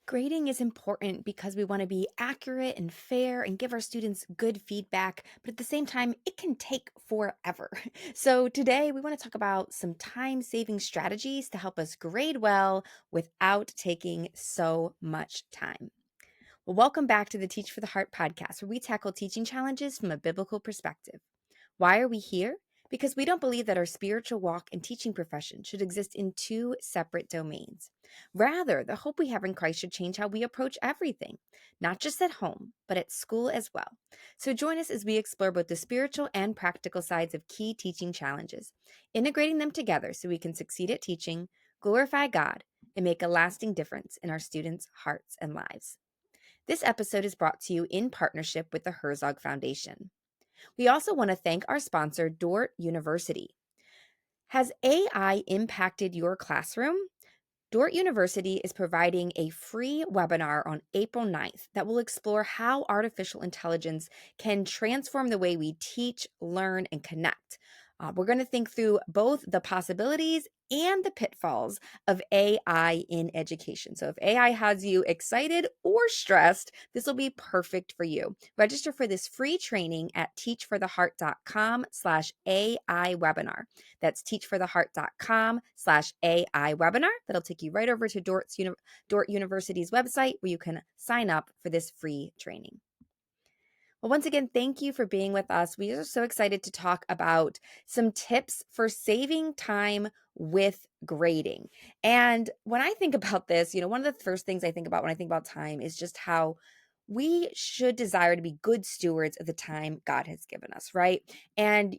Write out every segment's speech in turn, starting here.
Grading is important because we want to be accurate and fair and give our students good feedback, but at the same time, it can take forever. So, today we want to talk about some time saving strategies to help us grade well without taking so much time. Well, welcome back to the Teach for the Heart podcast, where we tackle teaching challenges from a biblical perspective. Why are we here? Because we don't believe that our spiritual walk and teaching profession should exist in two separate domains. Rather, the hope we have in Christ should change how we approach everything, not just at home, but at school as well. So join us as we explore both the spiritual and practical sides of key teaching challenges, integrating them together so we can succeed at teaching, glorify God, and make a lasting difference in our students' hearts and lives. This episode is brought to you in partnership with the Herzog Foundation. We also want to thank our sponsor, Dort University. Has AI impacted your classroom? Dort University is providing a free webinar on April 9th that will explore how artificial intelligence can transform the way we teach, learn, and connect. We're going to think through both the possibilities and the pitfalls of AI in education. So, if AI has you excited or stressed, this will be perfect for you. Register for this free training at teachfortheheart.com/AI webinar. That's teachfortheheart.com/AI webinar. That'll take you right over to Dort University's website where you can sign up for this free training. Well, once again, thank you for being with us. We are so excited to talk about some tips for saving time with grading. And when I think about this, one of the first things I think about when I think about time is just how we should desire to be good stewards of the time God has given us, right? And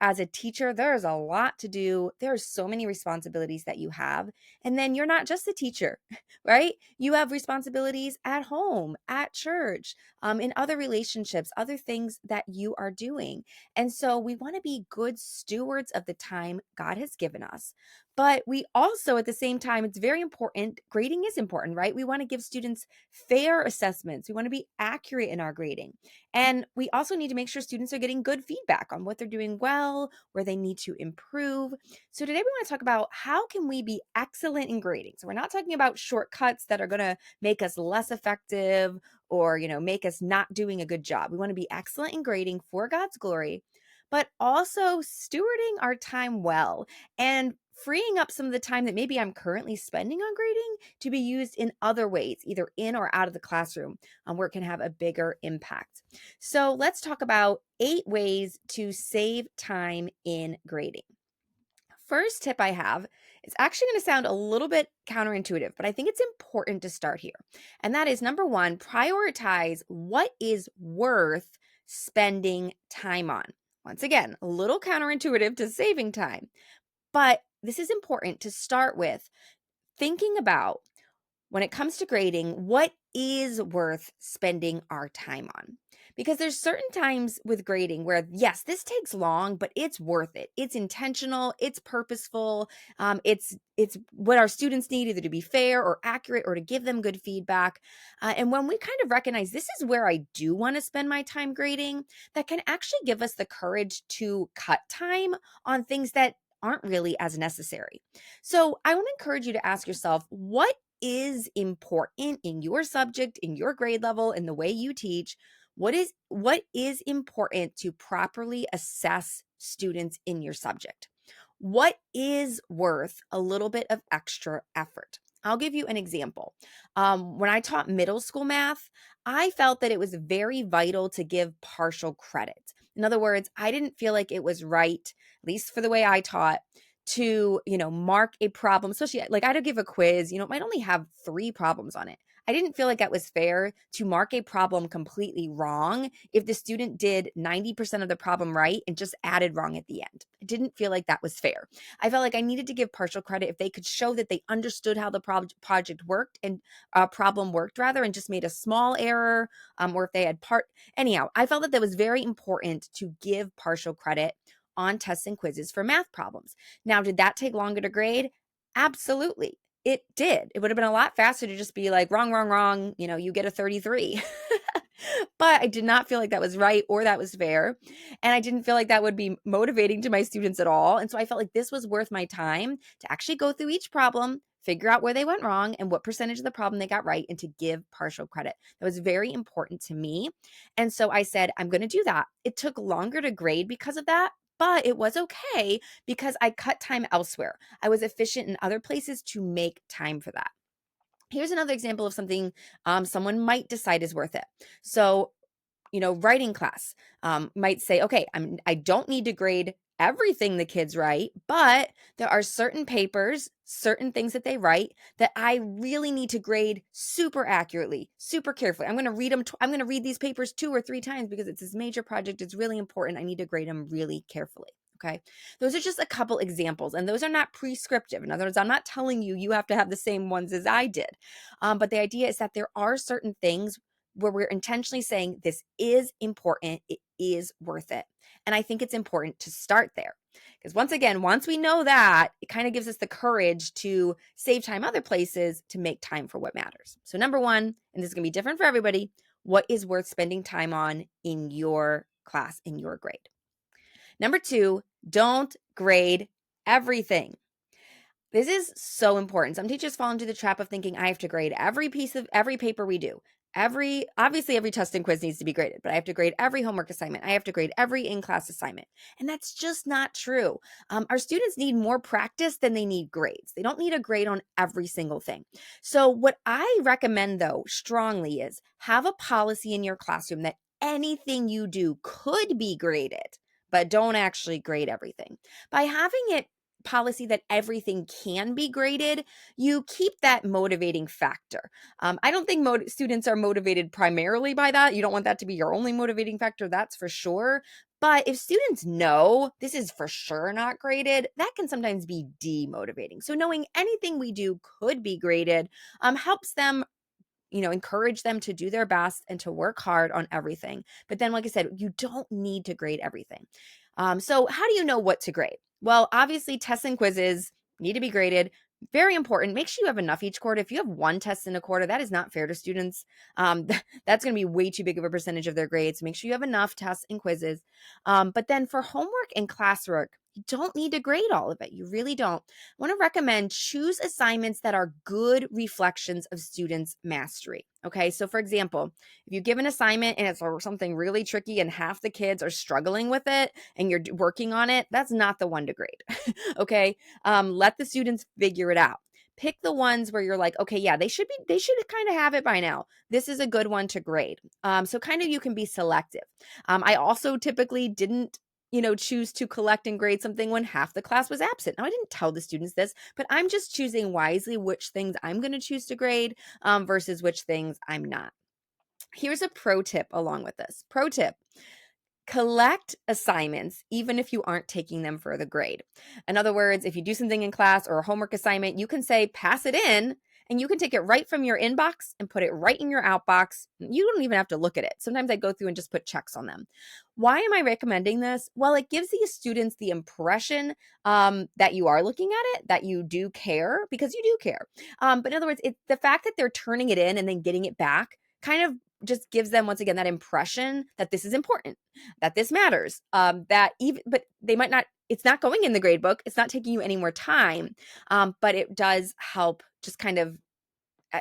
as a teacher, there's a lot to do. There are so many responsibilities that you have. And then you're not just a teacher, right? You have responsibilities at home, at church, in other relationships, other things that you are doing. And so we want to be good stewards of the time God has given us. But we also, at the same time, it's very important. Grading is important, right? We want to give students fair assessments. We want to be accurate in our grading. And we also need to make sure students are getting good feedback on what they're doing well, where they need to improve. So today we want to talk about how can we be excellent in grading. So we're not talking about shortcuts that are going to make us less effective or make us not doing a good job. We want to be excellent in grading for God's glory, but also stewarding our time well and freeing up some of the time that maybe I'm currently spending on grading to be used in other ways, either in or out of the classroom, where it can have a bigger impact. So let's talk about 8 ways to save time in grading. First tip I have is actually going to sound a little bit counterintuitive, but I think it's important to start here. And that is number 1, prioritize what is worth spending time on. Once again, a little counterintuitive to saving time, but this is important to start with thinking about when it comes to grading, what is worth spending our time on? Because there's certain times with grading where, yes, this takes long, but it's worth it. It's intentional, it's purposeful, it's what our students need either to be fair or accurate or to give them good feedback. And when we kind of recognize this is where I do want to spend my time grading, that can actually give us the courage to cut time on things that aren't really as necessary. So I want to encourage you to ask yourself, what is important in your subject, in your grade level, in the way you teach? What is important to properly assess students in your subject? What is worth a little bit of extra effort? I'll give you an example. When I taught middle school math, I felt that it was very vital to give partial credit. In other words, I didn't feel like it was right, at least for the way I taught, to mark a problem, especially like I had to give a quiz, it might only have 3 problems on it. I didn't feel like that was fair to mark a problem completely wrong if the student did 90% of the problem right and just added wrong at the end. I didn't feel like that was fair. I felt like I needed to give partial credit if they could show that they understood how the project worked and problem worked rather, and just made a small error, or if they had anyhow, I felt that was very important to give partial credit on tests and quizzes for math problems. Now, did that take longer to grade? Absolutely. It did. It would have been a lot faster to just be like, wrong, wrong, wrong, you get a 33. But I did not feel like that was right or that was fair. And I didn't feel like that would be motivating to my students at all. And so I felt like this was worth my time to actually go through each problem, figure out where they went wrong and what percentage of the problem they got right, and to give partial credit. That was very important to me. And so I said, I'm going to do that. It took longer to grade because of that, but it was okay because I cut time elsewhere. I was efficient in other places to make time for that. Here's another example of something someone might decide is worth it. So, writing class might say, okay, I don't need to grade everything the kids write, but there are certain papers, certain things that they write that I really need to grade super accurately, super carefully. I'm going to read them. I'm going to read these papers 2 or 3 times because it's this major project. It's really important. I need to grade them really carefully. Okay. Those are just a couple examples, and those are not prescriptive. In other words, I'm not telling you have to have the same ones as I did. But the idea is that there are certain things where we're intentionally saying this is important, it is worth it. And I think it's important to start there. Because once again, once we know that, it kind of gives us the courage to save time other places to make time for what matters. So number one, and this is going to be different for everybody, what is worth spending time on in your class, in your grade? Number two, don't grade everything. This is so important. Some teachers fall into the trap of thinking I have to grade every piece of every paper we do. Obviously every test and quiz needs to be graded, but I have to grade every homework assignment. I have to grade every in-class assignment. And that's just not true. Our students need more practice than they need grades. They don't need a grade on every single thing. So what I recommend though strongly is have a policy in your classroom that anything you do could be graded, but don't actually grade everything. By having it policy that everything can be graded, you keep that motivating factor. I don't think students are motivated primarily by that. You don't want that to be your only motivating factor, that's for sure. But if students know this is for sure not graded, that can sometimes be demotivating. So knowing anything we do could be graded helps them, encourage them to do their best and to work hard on everything. But then, like I said, you don't need to grade everything. So how do you know what to grade? Well, obviously tests and quizzes need to be graded. Very important. Make sure you have enough each quarter. If you have one test in a quarter, that is not fair to students. That's going to be way too big of a percentage of their grades. Make sure you have enough tests and quizzes. But then for homework and classwork, you don't need to grade all of it. You really don't. I want to recommend choose assignments that are good reflections of students' mastery. Okay, so for example, if you give an assignment and it's something really tricky and half the kids are struggling with it and you're working on it, that's not the one to grade. Okay, let the students figure it out. Pick the ones where you're like, okay, yeah, they should kind of have it by now. This is a good one to grade. So kind of you can be selective. I also typically didn't choose to collect and grade something when half the class was absent. Now, I didn't tell the students this, but I'm just choosing wisely which things I'm going to choose to grade versus which things I'm not. Here's a pro tip along with this. Pro tip. Collect assignments even if you aren't taking them for the grade. In other words, if you do something in class or a homework assignment, you can say, pass it in, and you can take it right from your inbox and put it right in your outbox. You don't even have to look at it. Sometimes I go through and just put checks on them. Why am I recommending this? Well, it gives the students the impression that you are looking at it, that you do care, because you do care. But in other words, it's the fact that they're turning it in and then getting it back kind of just gives them, once again, that impression that this is important, that this matters, but they might not, it's not going in the grade book. It's not taking you any more time. But it does help just kind of,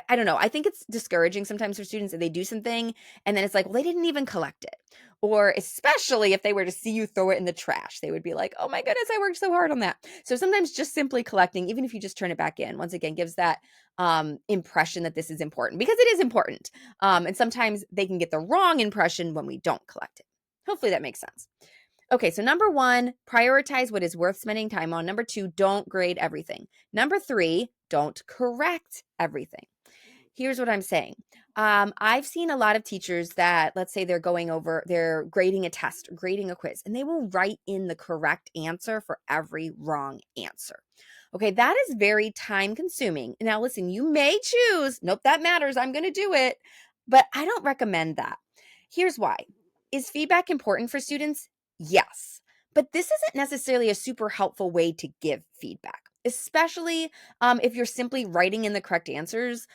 I don't know. I think it's discouraging sometimes for students that they do something and then it's like, well, they didn't even collect it. Or especially if they were to see you throw it in the trash, they would be like, oh my goodness, I worked so hard on that. So sometimes just simply collecting, even if you just turn it back in, once again, gives that impression that this is important, because it is important. And sometimes they can get the wrong impression when we don't collect it. Hopefully that makes sense. Okay, so number one, prioritize what is worth spending time on. Number two, don't grade everything. Number three, don't correct everything. Here's what I'm saying. I've seen a lot of teachers that, let's say they're grading a test, or grading a quiz, and they will write in the correct answer for every wrong answer. Okay, that is very time consuming. Now, listen, you may choose, nope, that matters, I'm going to do it, but I don't recommend that. Here's why. Is feedback important for students? Yes, but this isn't necessarily a super helpful way to give feedback, especially if you're simply writing in the correct answers.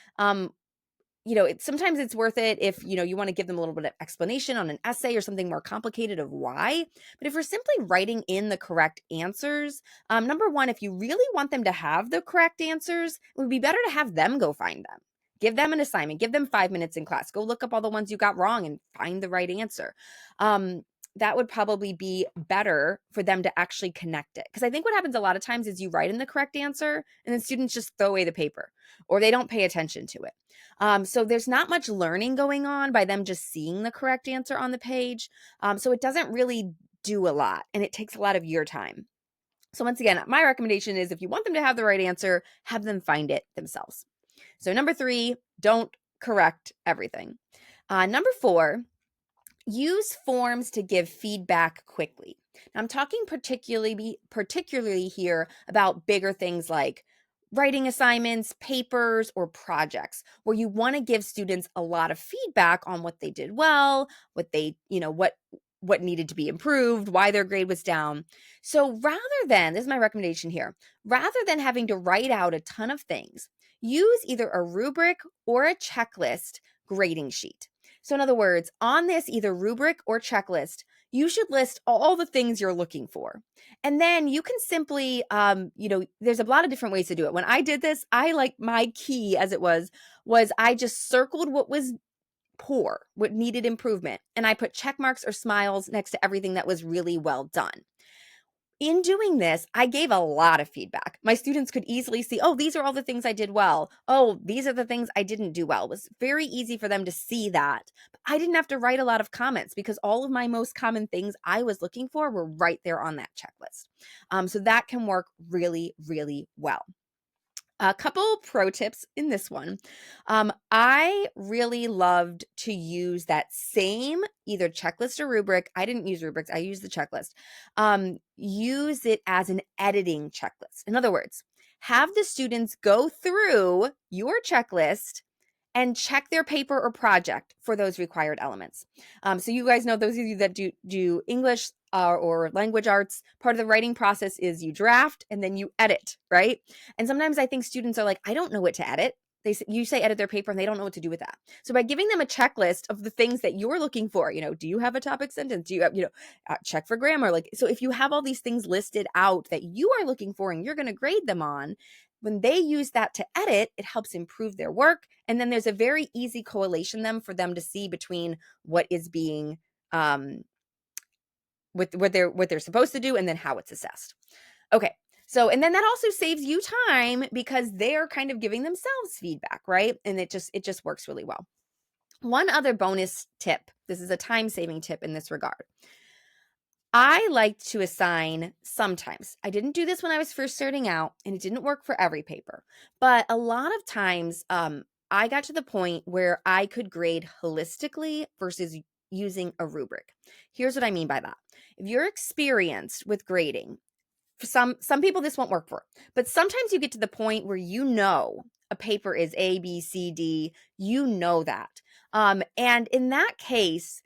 sometimes it's worth it if, you want to give them a little bit of explanation on an essay or something more complicated of why. But if we're simply writing in the correct answers, number one, if you really want them to have the correct answers, it would be better to have them go find them. Give them an assignment, give them 5 minutes in class, go look up all the ones you got wrong and find the right answer. That would probably be better for them to actually connect it. Because I think what happens a lot of times is you write in the correct answer and then students just throw away the paper or they don't pay attention to it. So there's not much learning going on by them just seeing the correct answer on the page. So it doesn't really do a lot and it takes a lot of your time. So once again, my recommendation is if you want them to have the right answer, have them find it themselves. So number 3, don't correct everything. Number 4, use forms to give feedback quickly. Now, I'm talking particularly here about bigger things like writing assignments, papers, or projects where you want to give students a lot of feedback on what they did well, what they, what needed to be improved, why their grade was down. So this is my recommendation here, rather than having to write out a ton of things, use either a rubric or a checklist grading sheet. So in other words, on this either rubric or checklist, you should list all the things you're looking for. And then you can simply, there's a lot of different ways to do it. When I did this, my key as it was I just circled what was poor, what needed improvement. And I put check marks or smiles next to everything that was really well done. In doing this, I gave a lot of feedback. My students could easily see, oh, these are all the things I did well. Oh, these are the things I didn't do well. It was very easy for them to see that. But I didn't have to write a lot of comments because all of my most common things I was looking for were right there on that checklist. So that can work really, really well. A couple pro tips in this one. I really loved to use that same either checklist or rubric. I didn't use rubrics. I used the checklist. Use it as an editing checklist. In other words, have the students go through your checklist and check their paper or project for those required elements. So you guys know, those of you that do English or language arts, part of the writing process is you draft and then you edit, right? And sometimes I think students are like, I don't know what to edit. You say edit their paper and they don't know what to do with that. So by giving them a checklist of the things that you're looking for, do you have a topic sentence? Do you have, check for grammar? So if you have all these things listed out that you are looking for and you're going to grade them on, when they use that to edit, it helps improve their work. And then there's a very easy correlation for them to see between what is being, what they're supposed to do and then how it's assessed. Okay. So, and then that also saves you time because they're kind of giving themselves feedback, right? And it just works really well. One other bonus tip. This is a time-saving tip in this regard. I like to assign sometimes. I didn't do this when I was first starting out, and it didn't work for every paper. But a lot of times, I got to the point where I could grade holistically versus using a rubric. Here's what I mean by that. If you're experienced with grading, for some people this won't work for, but sometimes you get to the point where a paper is A, B, C, D, that. And in that case,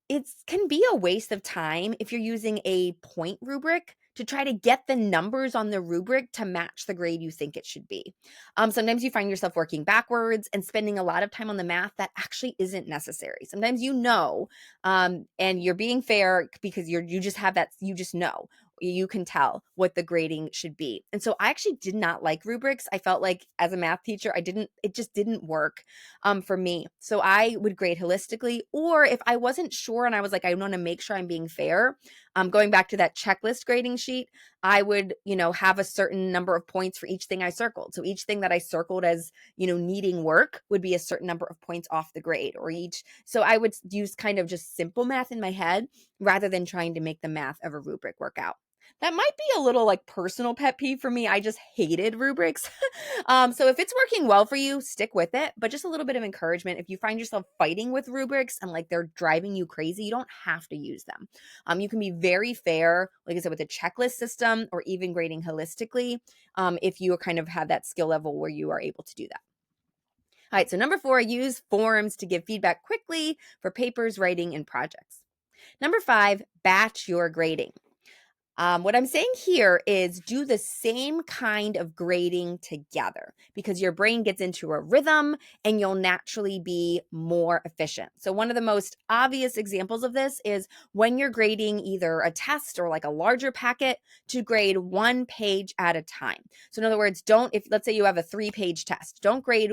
it can be a waste of time if you're using a point rubric to try to get the numbers on the rubric to match the grade you think it should be. Sometimes you find yourself working backwards and spending a lot of time on the math that actually isn't necessary. Sometimes and you're being fair because you just know. You can tell what the grading should be. And so I actually did not like rubrics. I felt like as a math teacher, it just didn't work for me. So I would grade holistically, or if I wasn't sure and I was like, I want to make sure I'm being fair, going back to that checklist grading sheet, I would, have a certain number of points for each thing I circled. So each thing that I circled as, needing work would be a certain number of points off the grade so I would use kind of just simple math in my head rather than trying to make the math of a rubric work out. That might be a little personal pet peeve for me. I just hated rubrics. So if it's working well for you, stick with it. But just a little bit of encouragement. If you find yourself fighting with rubrics and they're driving you crazy, you don't have to use them. You can be very fair, like I said, with a checklist system or even grading holistically if you kind of have that skill level where you are able to do that. All right, so number 4, use forms to give feedback quickly for papers, writing, and projects. Number 5, batch your grading. What I'm saying here is do the same kind of grading together because your brain gets into a rhythm and you'll naturally be more efficient. So, one of the most obvious examples of this is when you're grading either a test or like a larger packet to grade one page at a time. So, in other words, if let's say you have a 3-page test, don't grade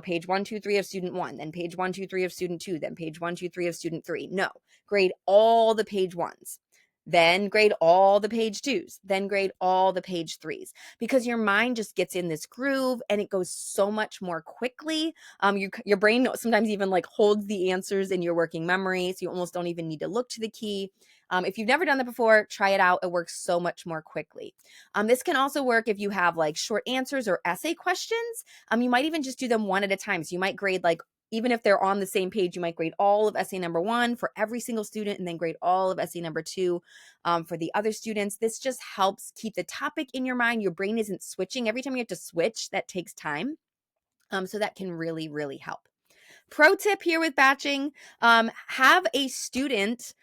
page 1, 2, 3 of student 1, then page 1, 2, 3 of student 2, then page 1, 2, 3 of student 3. No, grade all the page 1s, then grade all the page 2s, then grade all the page 3s, because your mind just gets in this groove and it goes so much more quickly. Your brain sometimes even like holds the answers in your working memory, so you almost don't even need to look to the key. If you've never done that before, try it out. It works so much more quickly. This can also work if you have like short answers or essay questions. You might even just do them one at a time. So you might grade like, even if they're on the same page, you might grade all of essay number 1 for every single student and then grade all of essay number 2 for the other students. This just helps keep the topic in your mind. Your brain isn't switching. Every time you have to switch, that takes time. So that can really, really help. Pro tip here with batching, have a student,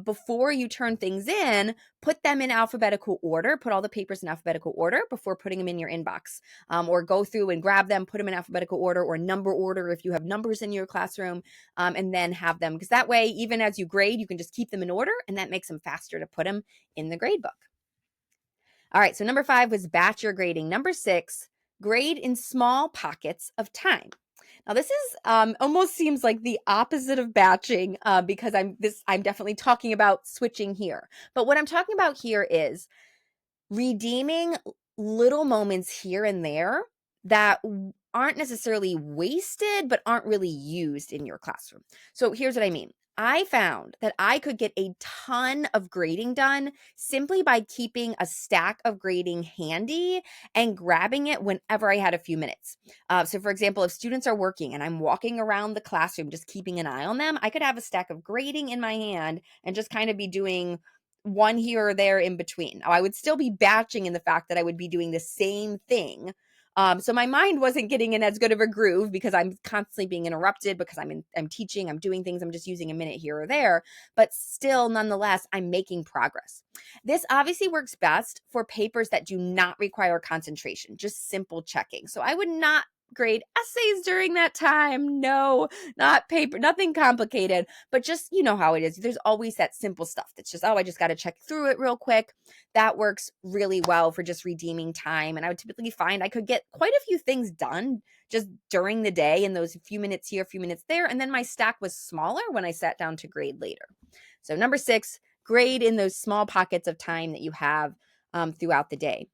before you turn things in, put them in alphabetical order, put all the papers in alphabetical order before putting them in your inbox, or go through and grab them, put them in alphabetical order or number order if you have numbers in your classroom, and then have them, because that way, even as you grade, you can just keep them in order and that makes them faster to put them in the grade book. All right, so number 5 was batch your grading. Number 6, grade in small pockets of time. Now, this is almost seems like the opposite of batching, because I'm definitely talking about switching here. But what I'm talking about here is redeeming little moments here and there that aren't necessarily wasted, but aren't really used in your classroom. So here's what I mean. I found that I could get a ton of grading done simply by keeping a stack of grading handy and grabbing it whenever I had a few minutes. So, for example, if students are working and I'm walking around the classroom just keeping an eye on them, I could have a stack of grading in my hand and just kind of be doing one here or there in between. I would still be batching in the fact that I would be doing the same thing. So my mind wasn't getting in as good of a groove because I'm constantly being interrupted because I'm teaching, I'm doing things, I'm just using a minute here or there, but still nonetheless, I'm making progress. This obviously works best for papers that do not require concentration, just simple checking. So I would not grade essays during that time. No, not paper, nothing complicated, but just, you know how it is. There's always that simple stuff that's just, I just got to check through it real quick. That works really well for just redeeming time. And I would typically find I could get quite a few things done just during the day in those few minutes here, a few minutes there. And then my stack was smaller when I sat down to grade later. So number 6, grade in those small pockets of time that you have throughout the day.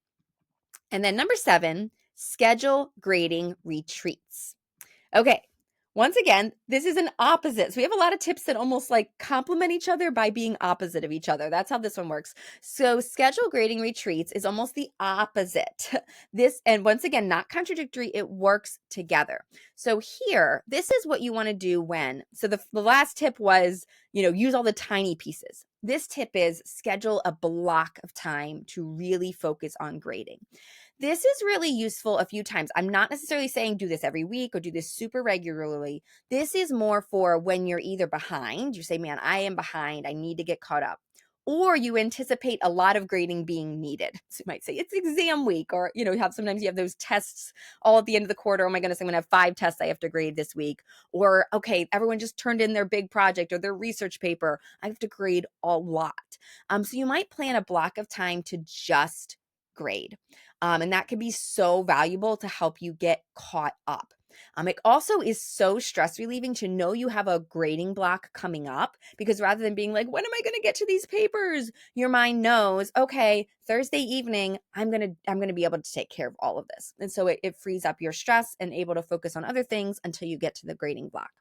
And then number 7, schedule grading retreats. Okay. Once again, this is an opposite. So we have a lot of tips that almost like complement each other by being opposite of each other. That's how this one works. So schedule grading retreats is almost the opposite. And once again, not contradictory, it works together. So here, this is what you want to do so the last tip was, use all the tiny pieces. This tip is schedule a block of time to really focus on grading. This is really useful a few times. I'm not necessarily saying do this every week or do this super regularly. This is more for when you're either behind, you say, man, I am behind, I need to get caught up. Or you anticipate a lot of grading being needed. So you might say it's exam week, or sometimes you have those tests all at the end of the quarter. Oh my goodness, I'm gonna have 5 tests I have to grade this week. Or okay, everyone just turned in their big project or their research paper. I have to grade a lot. So you might plan a block of time to just grade. And that can be so valuable to help you get caught up. It also is so stress relieving to know you have a grading block coming up, because rather than being like, when am I going to get to these papers? Your mind knows, okay, Thursday evening, I'm going to be able to take care of all of this. And so it frees up your stress and able to focus on other things until you get to the grading block.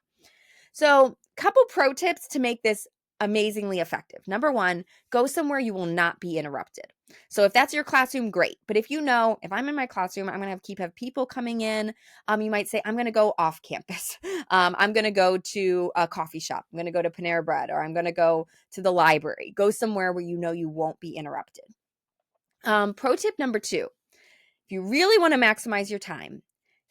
So, couple pro tips to make this amazingly effective. Number 1, go somewhere you will not be interrupted. So if that's your classroom, great. But if if I'm in my classroom, I'm going to have people coming in. You might say, I'm going to go off campus. I'm going to go to a coffee shop. I'm going to go to Panera Bread, or I'm going to go to the library. Go somewhere where you won't be interrupted. Pro tip number 2, if you really want to maximize your time,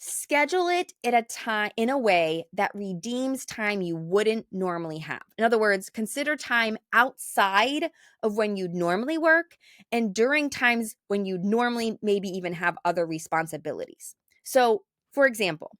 schedule it at a time in a way that redeems time you wouldn't normally have. In other words, consider time outside of when you'd normally work and during times when you'd normally maybe even have other responsibilities. So, for example,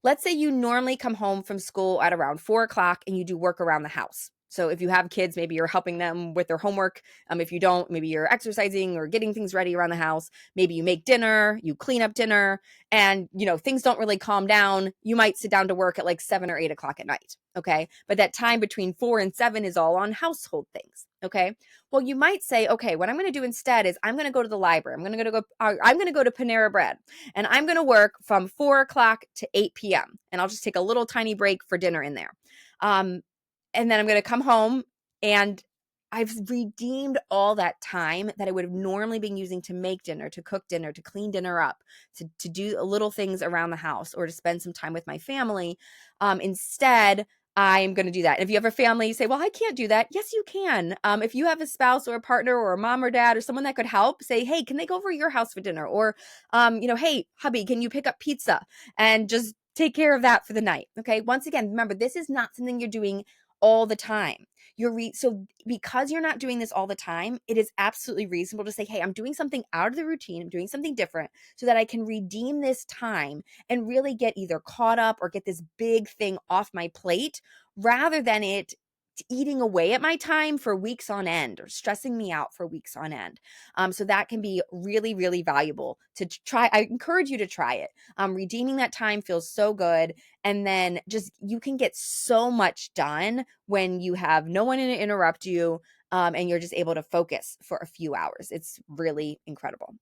let's say you normally come home from school at around 4 o'clock and you do work around the house. So if you have kids, maybe you're helping them with their homework. If you don't, maybe you're exercising or getting things ready around the house. Maybe you make dinner, you clean up dinner, and things don't really calm down. You might sit down to work at like 7 or 8 o'clock at night. Okay. But that time between 4 and 7 is all on household things. Okay. Well, you might say, okay, what I'm going to do instead is I'm going to go to the library. I'm going to go to Panera Bread, and I'm going to work from 4 o'clock to 8 p.m. And I'll just take a little tiny break for dinner in there. And then I'm going to come home, and I've redeemed all that time that I would have normally been using to make dinner, to cook dinner, to clean dinner up, to do little things around the house, or to spend some time with my family. Instead, I'm going to do that. And if you have a family, you say, well, I can't do that. Yes, you can. If you have a spouse or a partner or a mom or dad or someone that could help, say, hey, can they go over to your house for dinner? Or, hey, hubby, can you pick up pizza and just take care of that for the night? Okay. Once again, remember, this is not something you're doing all the time. So because you're not doing this all the time, it is absolutely reasonable to say, hey, I'm doing something out of the routine. I'm doing something different so that I can redeem this time and really get either caught up or get this big thing off my plate rather than it eating away at my time for weeks on end or stressing me out for weeks on end. So that can be really, really valuable to try. I encourage you to try it. Redeeming that time feels so good. And then you can get so much done when you have no one to interrupt you, and you're just able to focus for a few hours. It's really incredible.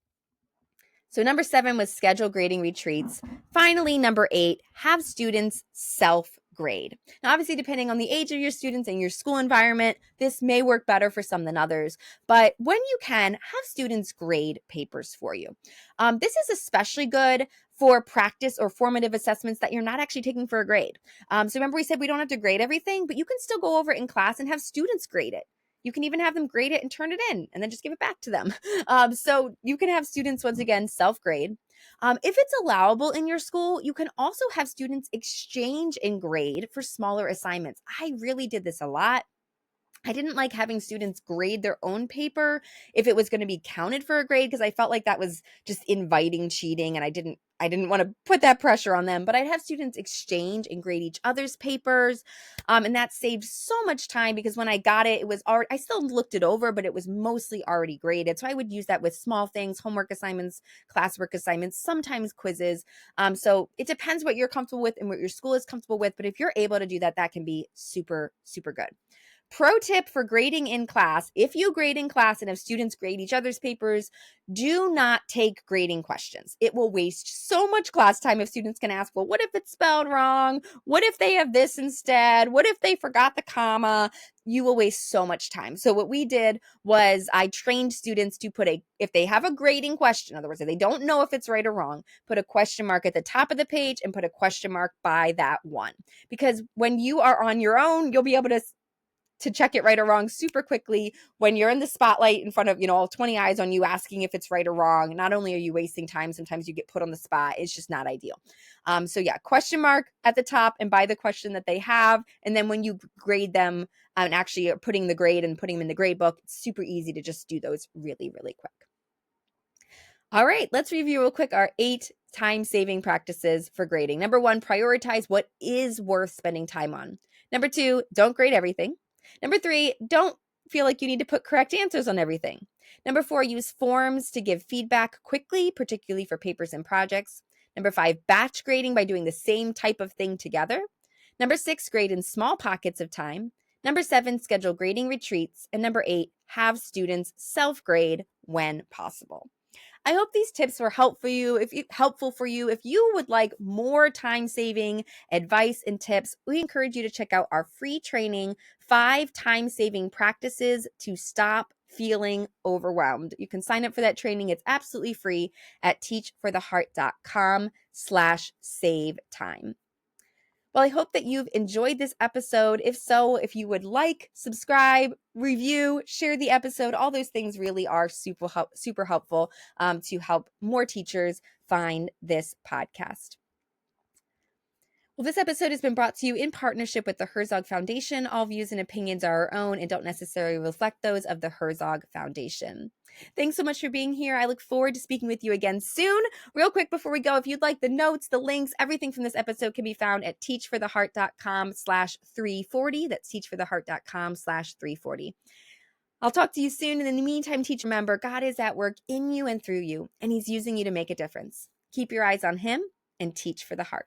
So number 7 was schedule grading retreats. Finally, number 8, have students self-grade. Now, obviously, depending on the age of your students and your school environment, this may work better for some than others. But when you can, have students grade papers for you. This is especially good for practice or formative assessments that you're not actually taking for a grade. So remember we said we don't have to grade everything, but you can still go over it in class and have students grade it. You can even have them grade it and turn it in and then just give it back to them. So you can have students, once again, self-grade. If it's allowable in your school, you can also have students exchange and grade for smaller assignments. I really did this a lot. I didn't like having students grade their own paper if it was going to be counted for a grade because I felt like that was just inviting cheating, and I didn't want to put that pressure on them. But I'd have students exchange and grade each other's papers, and that saved so much time because when I got it, it was already, I still looked it over, but it was mostly already graded. So I would use that with small things, homework assignments, classwork assignments, sometimes quizzes. So it depends what you're comfortable with and what your school is comfortable with. But if you're able to do that, that can be super, super good. Pro tip for grading in class: if you grade in class and have students grade each other's papers, do not take grading questions. It will waste so much class time if students can ask, well, what if it's spelled wrong? What if they have this instead? What if they forgot the comma? You will waste so much time. So what we did was I trained students to if they have a grading question, in other words, if they don't know if it's right or wrong, put a question mark at the top of the page and put a question mark by that one. Because when you are on your own, you'll be able to check it right or wrong super quickly. When you're in the spotlight in front of, all 20 eyes on you asking if it's right or wrong, not only are you wasting time, sometimes you get put on the spot. It's just not ideal. So yeah, question mark at the top and by the question that they have. And then when you grade them and actually are putting the grade and putting them in the grade book, it's super easy to just do those really, really quick. All right, let's review real quick our 8 time-saving practices for grading. Number 1, prioritize what is worth spending time on. Number 2, don't grade everything. Number 3, don't feel like you need to put correct answers on everything. Number 4, use forms to give feedback quickly, particularly for papers and projects. Number 5, batch grading by doing the same type of thing together. Number 6, grade in small pockets of time. Number 7, schedule grading retreats. And number 8, have students self-grade when possible. I hope these tips were helpful for you. If you would like more time-saving advice and tips, we encourage you to check out our free training, 5 time-saving practices to stop feeling overwhelmed. You can sign up for that training. It's absolutely free at teachfortheheart.com/save time. Well, I hope that you've enjoyed this episode. If so, if you would like, subscribe, review, share the episode, all those things really are super helpful to help more teachers find this podcast. Well, this episode has been brought to you in partnership with the Herzog Foundation. All views and opinions are our own and don't necessarily reflect those of the Herzog Foundation. Thanks so much for being here. I look forward to speaking with you again soon. Real quick before we go, if you'd like the notes, the links, everything from this episode can be found at teachfortheheart.com/340. That's teachfortheheart.com/340. I'll talk to you soon. And in the meantime, teach, remember, God is at work in you and through you, and He's using you to make a difference. Keep your eyes on Him and teach for the heart.